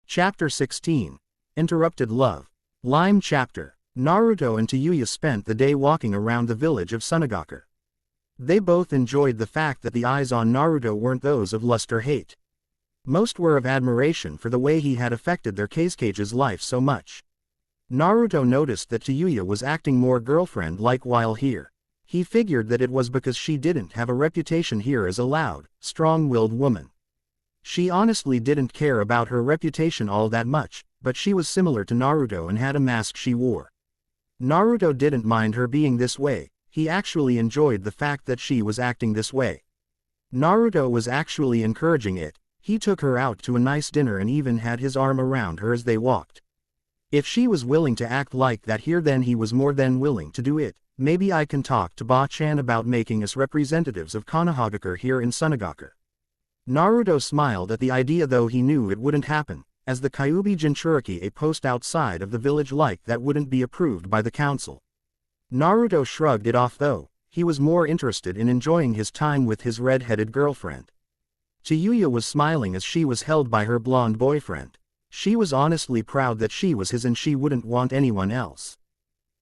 Chapter 16. Interrupted Love. Lime Chapter. Naruto and Tayayu spent the day walking around the village of Sunagaku. They both enjoyed the fact that the eyes on Naruto weren't those of lust or hate. Most were of admiration for the way he had affected their Sasuke's life so much. Naruto noticed that Tayayu was acting more girlfriend-like while here. He figured that it was because she didn't have a reputation here as a loud, strong-willed woman. She honestly didn't care about her reputation all that much, but she was similar to Naruto and had a mask she wore. Naruto didn't mind her being this way, he actually enjoyed the fact that she was acting this way. Naruto was actually encouraging it. He took her out to a nice dinner and even had his arm around her as they walked. If she was willing to act like that here, then he was more than willing to do it. Maybe I can talk to Ba-chan about making us representatives of Konohagakure here in Sunagaku. Naruto smiled at the idea, though he knew it wouldn't happen, as the Kyuubi Jinchuriki, a post outside of the village like that, wouldn't be approved by the council. Naruto shrugged it off though. He was more interested in enjoying his time with his red-headed girlfriend. Tayayu was smiling as she was held by her blonde boyfriend. She was honestly proud that she was his and she wouldn't want anyone else.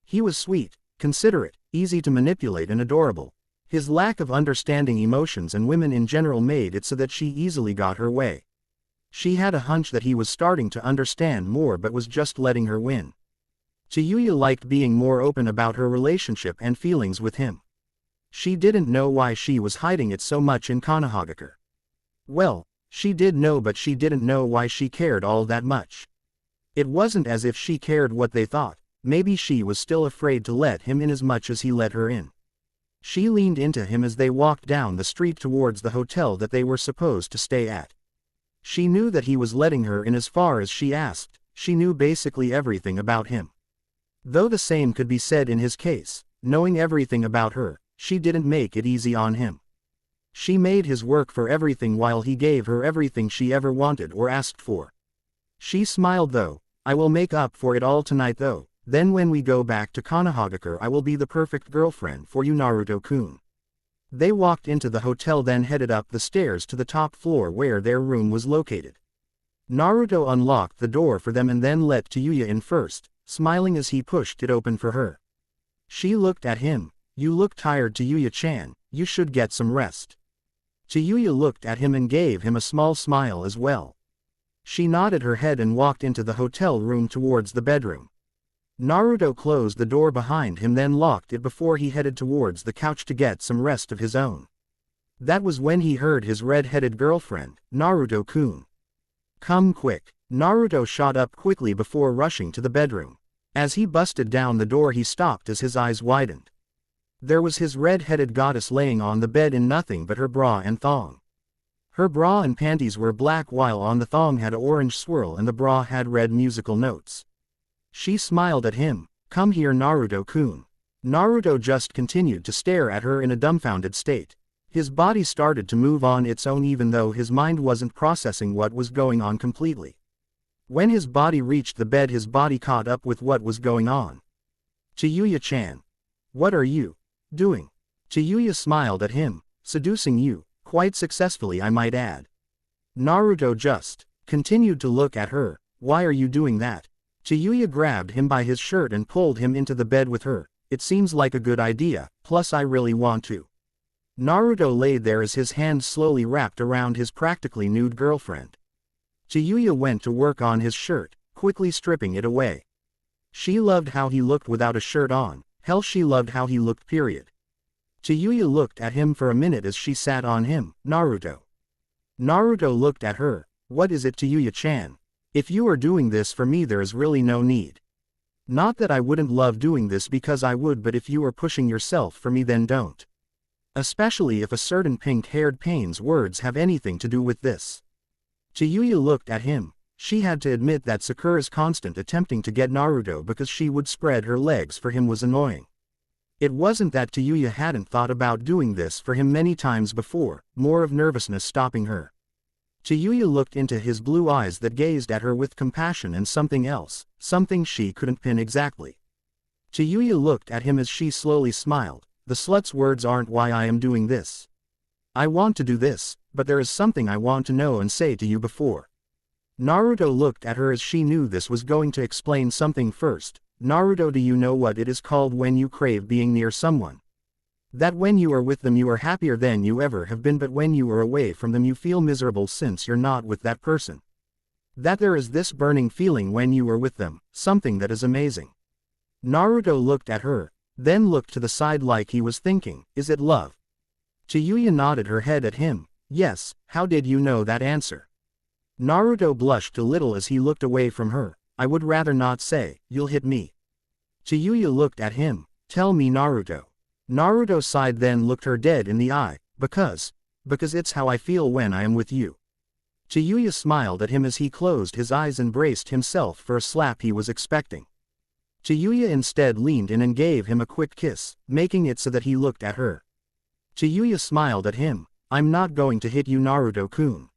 He was sweet, considerate, easy to manipulate and adorable. His lack of understanding emotions and women in general made it so that she easily got her way. She had a hunch that he was starting to understand more but was just letting her win. Tayayu liked being more open about her relationship and feelings with him. She didn't know why she was hiding it so much in Konohagakure. Well, she did know, but she didn't know why she cared all that much. It wasn't as if she cared what they thought. Maybe she was still afraid to let him in as much as he let her in. She leaned into him as they walked down the street towards the hotel that they were supposed to stay at. She knew that he was letting her in as far as she asked. She knew basically everything about him. Though the same could be said in his case, knowing everything about her, she didn't make it easy on him. She made his work for everything while he gave her everything she ever wanted or asked for. She smiled though. I will make up for it all tonight though. Then when we go back to Konohagakure, I will be the perfect girlfriend for you, Naruto-kun. They walked into the hotel, then headed up the stairs to the top floor where their room was located. Naruto unlocked the door for them and then let Tayayu in first, smiling as he pushed it open for her. She looked at him. You look tired, Tayayu-chan, you should get some rest. Tayayu looked at him and gave him a small smile as well. She nodded her head and walked into the hotel room towards the bedroom. Naruto closed the door behind him, then locked it before he headed towards the couch to get some rest of his own. That was when he heard his red-headed girlfriend, Naruto-kun. Come quick. Naruto shot up quickly before rushing to the bedroom. As he busted down the door, he stopped as his eyes widened. There was his red-headed goddess laying on the bed in nothing but her bra and thong. Her bra and panties were black while on the thong had an orange swirl and the bra had red musical notes. She smiled at him. Come here, Naruto-kun. Naruto just continued to stare at her in a dumbfounded state. His body started to move on its own even though his mind wasn't processing what was going on completely. When his body reached the bed, his body caught up with what was going on. Tayayu-chan. What are you doing? Tayayu smiled at him. Seducing you, quite successfully I might add. Naruto just continued to look at her. Why are you doing that? Tayayu grabbed him by his shirt and pulled him into the bed with her. It seems like a good idea, plus I really want to. Naruto laid there as his hands slowly wrapped around his practically nude girlfriend. Tayayu went to work on his shirt, quickly stripping it away. She loved how he looked without a shirt on. Hell, she loved how he looked, period. Tayayu looked at him for a minute as she sat on him. Naruto. Naruto looked at her. What is it, Tayayu-chan? If you are doing this for me, there is really no need. Not that I wouldn't love doing this, because I would, but if you are pushing yourself for me, then don't. Especially if a certain pink-haired pain's words have anything to do with this. Tayayu looked at him. She had to admit that Sakura's constant attempting to get Naruto because she would spread her legs for him was annoying. It wasn't that Tayayu hadn't thought about doing this for him many times before, more of nervousness stopping her. Tayayu looked into his blue eyes that gazed at her with compassion and something else, something she couldn't pin exactly. Tayayu looked at him as she slowly smiled. The slut's words aren't why I am doing this. I want to do this, but there is something I want to know and say to you before. Naruto looked at her as she knew this was going to explain something first. Naruto, do you know what it is called when you crave being near someone? That when you are with them you are happier than you ever have been, but when you are away from them you feel miserable since you're not with that person. That there is this burning feeling when you are with them, something that is amazing. Naruto looked at her, then looked to the side like he was thinking, is it love? Chiyuya nodded her head at him. Yes, how did you know that answer? Naruto blushed a little as he looked away from her. I would rather not say, you'll hit me. Chiyuya looked at him. Tell me, Naruto. Naruto sighed, then looked her dead in the eye. Because it's how I feel when I am with you. Chiyuya smiled at him as he closed his eyes and braced himself for a slap he was expecting. Chiyuya instead leaned in and gave him a quick kiss, making it so that he looked at her. Chiyuya smiled at him. I'm not going to hit you, Naruto-kun.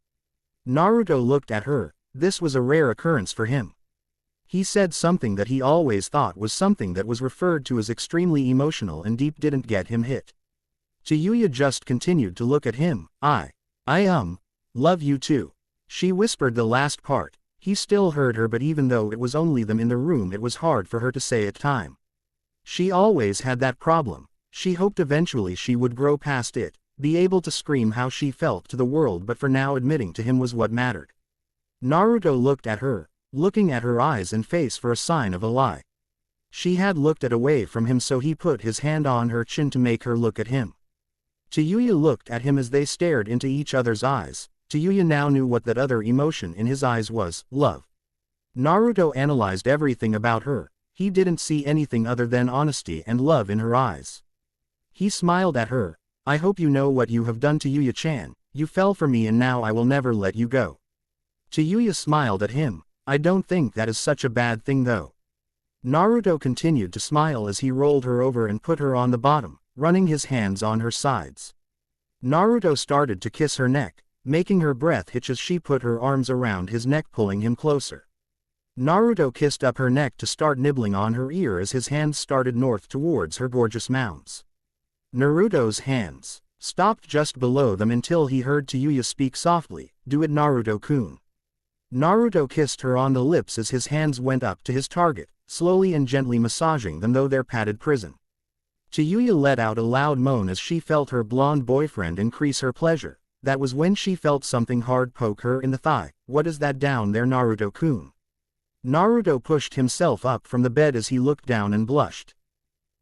Naruto looked at her. This was a rare occurrence for him. He said something that he always thought was something that was referred to as extremely emotional and deep didn't get him hit. Chiyuya just continued to look at him. I love you too. She whispered the last part. He still heard her, but even though it was only them in the room it was hard for her to say it time. She always had that problem. She hoped eventually she would grow past it, be able to scream how she felt to the world, but for now admitting to him was what mattered. Naruto looked at her, looking at her eyes and face for a sign of a lie. She had looked away from him, so he put his hand on her chin to make her look at him. Chiyuya looked at him as they stared into each other's eyes. Chiyuya now knew what that other emotion in his eyes was, love. Naruto analyzed everything about her. He didn't see anything other than honesty and love in her eyes. He smiled at her. I hope you know what you have done to Yuya-chan. You fell for me and now I will never let you go. Chiyuya smiled at him. I don't think that is such a bad thing though. Naruto continued to smile as he rolled her over and put her on the bottom, running his hands on her sides. Naruto started to kiss her neck, making her breath hitch as she put her arms around his neck, pulling him closer. Naruto kissed up her neck to start nibbling on her ear as his hands started north towards her gorgeous mounds. Naruto's hands stopped just below them until he heard Chiyuya speak softly, do it, Naruto-kun. Naruto kissed her on the lips as his hands went up to his target, slowly and gently massaging them through their padded prison. Chiyuya let out a loud moan as she felt her blonde boyfriend increase her pleasure. That was when she felt something hard poke her in the thigh. What is that down there, Naruto-kun? Naruto pushed himself up from the bed as he looked down and blushed.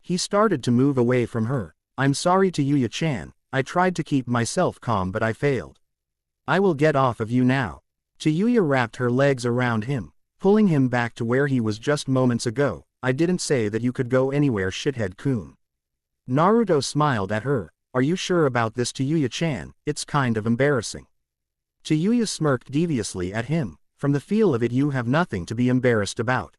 He started to move away from her. I'm sorry to Yuya-chan, I tried to keep myself calm but I failed. I will get off of you now. Chiyuya wrapped her legs around him, pulling him back to where he was just moments ago. I didn't say that you could go anywhere, shithead-kun. Naruto smiled at her. Are you sure about this, Chiyuya-chan? It's kind of embarrassing. Chiyuya smirked deviously at him. From the feel of it you have nothing to be embarrassed about.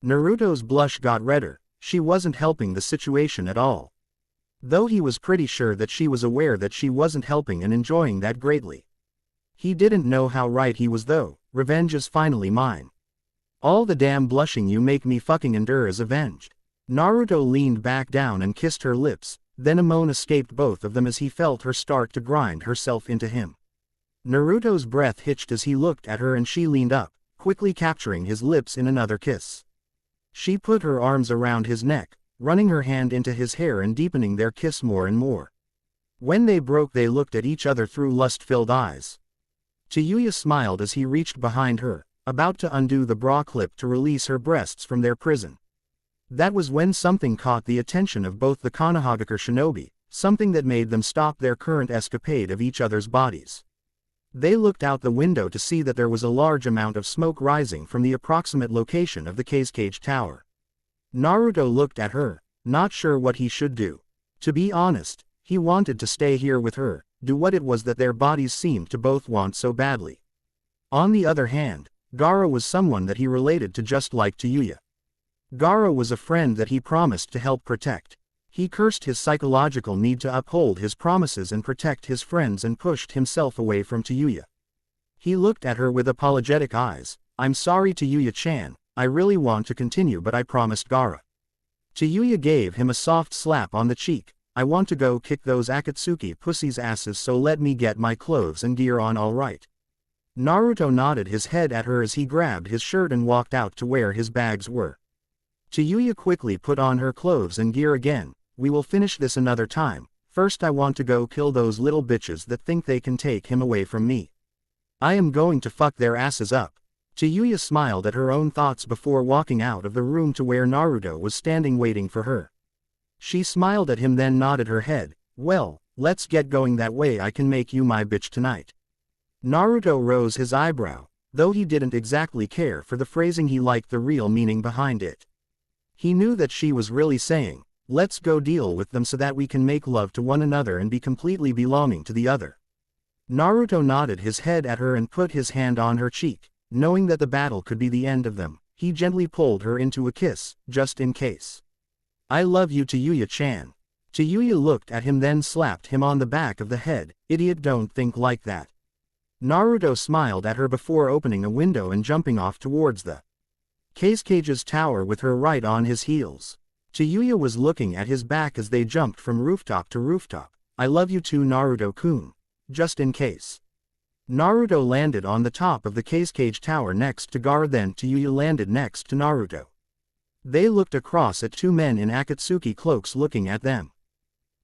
Naruto's blush got redder. She wasn't helping the situation at all. Though he was pretty sure that she was aware that she wasn't helping and enjoying that greatly. He didn't know how right he was though. Revenge is finally mine. All the damn blushing you make me fucking endure is avenged. Naruto leaned back down and kissed her lips, then a moan escaped both of them as he felt her start to grind herself into him. Naruto's breath hitched as he looked at her and she leaned up, quickly capturing his lips in another kiss. She put her arms around his neck, running her hand into his hair and deepening their kiss more and more. When they broke they looked at each other through lust-filled eyes. Chiyuya smiled as he reached behind her, about to undo the bra clip to release her breasts from their prison. That was when something caught the attention of both the Konohagakure shinobi, something that made them stop their current escapade of each other's bodies. They looked out the window to see that there was a large amount of smoke rising from the approximate location of the Cage Tower. Naruto looked at her, not sure what he should do. To be honest, he wanted to stay here with her, do what it was that their bodies seemed to both want so badly. On the other hand, Gaara was someone that he related to just like Chiyuya. Gaara was a friend that he promised to help protect. He cursed his psychological need to uphold his promises and protect his friends and pushed himself away from Chiyuya. He looked at her with apologetic eyes. I'm sorry Chiyuya-chan, I really want to continue but I promised Gaara. Chiyuya gave him a soft slap on the cheek. I want to go kick those Akatsuki pussies' asses, so let me get my clothes and gear on, alright. Naruto nodded his head at her as he grabbed his shirt and walked out to where his bags were. Tayayu quickly put on her clothes and gear again. We will finish this another time. First I want to go kill those little bitches that think they can take him away from me. I am going to fuck their asses up. Tayayu smiled at her own thoughts before walking out of the room to where Naruto was standing waiting for her. She smiled at him then nodded her head. Well, let's get going, that way I can make you my bitch tonight. Naruto rose his eyebrow, though he didn't exactly care for the phrasing, he liked the real meaning behind it. He knew that she was really saying, let's go deal with them so that we can make love to one another and be completely belonging to the other. Naruto nodded his head at her and put his hand on her cheek, knowing that the battle could be the end of them. He gently pulled her into a kiss, just in case. I love you, Tayayu-chan. Tayayu looked at him then slapped him on the back of the head. Idiot, don't think like that. Naruto smiled at her before opening a window and jumping off towards the Kazecage's tower with her right on his heels. Tayayu was looking at his back as they jumped from rooftop to rooftop. I love you too, Naruto-kun. Just in case. Naruto landed on the top of the Kazekage tower next to Gaara, then Tayayu landed next to Naruto. They looked across at two men in Akatsuki cloaks looking at them.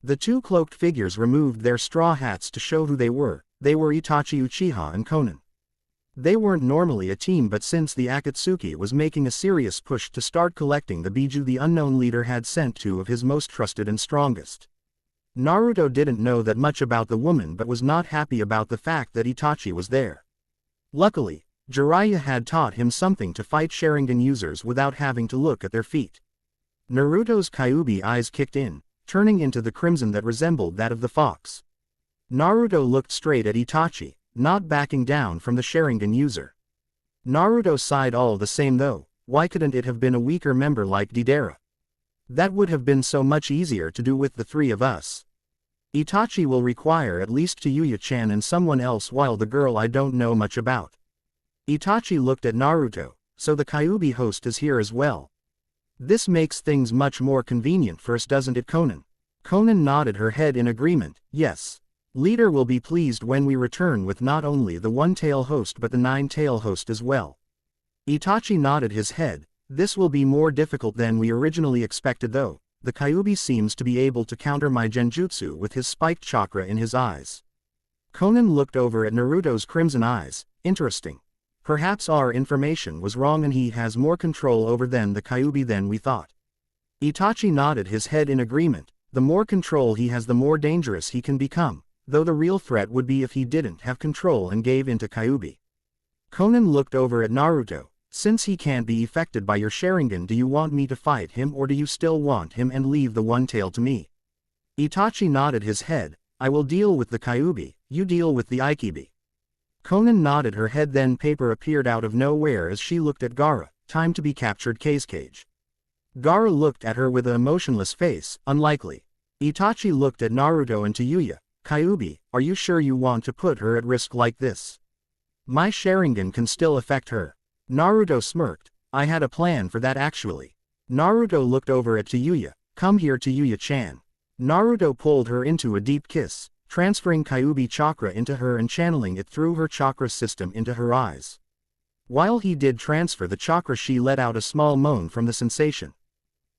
The two cloaked figures removed their straw hats to show who they were. They were Itachi Uchiha and Konan. They weren't normally a team, but since the Akatsuki was making a serious push to start collecting the Biju, the unknown leader had sent two of his most trusted and strongest. Naruto didn't know that much about the woman but was not happy about the fact that Itachi was there. Luckily, Jiraiya had taught him something to fight Sharingan users without having to look at their feet. Naruto's Kyuubi eyes kicked in, turning into the crimson that resembled that of the fox. Naruto looked straight at Itachi, not backing down from the Sharingan user. Naruto sighed. All the same though, why couldn't it have been a weaker member like Deidara? That would have been so much easier to do with the three of us. Itachi will require at least Tayayu-chan and someone else, while the girl I don't know much about. Itachi looked at Naruto, so the Kyuubi host is here as well. This makes things much more convenient for us, doesn't it, Konan? Konan nodded her head in agreement. Yes. Leader will be pleased when we return with not only the one-tail host but the nine-tail host as well. Itachi nodded his head. This will be more difficult than we originally expected though. The Kyuubi seems to be able to counter my genjutsu with his spiked chakra in his eyes. Konan looked over at Naruto's crimson eyes. Interesting. Perhaps our information was wrong and he has more control over them the Kyuubi than we thought. Itachi nodded his head in agreement. The more control he has, the more dangerous he can become, though the real threat would be if he didn't have control and gave in to Kyuubi. Konan looked over at Naruto. Since he can't be affected by your Sharingan, do you want me to fight him or do you still want him and leave the one tail to me? Itachi nodded his head. I will deal with the Kyuubi, you deal with the Ikibi. Konan nodded her head, then paper appeared out of nowhere as she looked at Gaara. Time to be captured, Kazekage. Gaara looked at her with an emotionless face. Unlikely. Itachi looked at Naruto and Tayayu. Kyuubi, are you sure you want to put her at risk like this? My Sharingan can still affect her. Naruto smirked. I had a plan for that actually. Naruto looked over at Tayayu. Come here, Tayayu-chan. Naruto pulled her into a deep kiss, transferring Kyuubi chakra into her and channeling it through her chakra system into her eyes. While he did transfer the chakra, she let out a small moan from the sensation.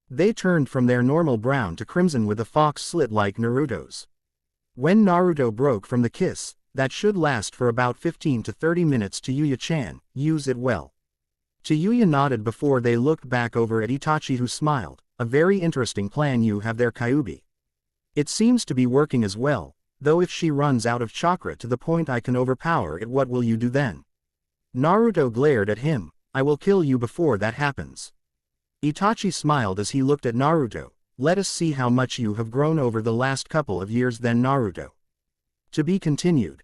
They turned from their normal brown to crimson with a fox slit like Naruto's. When Naruto broke from the kiss, that should last for about 15 to 30 minutes. Tayayu-chan, use it well. Tayayu nodded before they looked back over at Itachi, who smiled. A very interesting plan you have there, Kyuubi. It seems to be working as well, though if she runs out of chakra to the point I can overpower it, what will you do then? Naruto glared at him. I will kill you before that happens. Itachi smiled as he looked at Naruto. Let us see how much you have grown over the last couple of years then, Naruto. To be continued.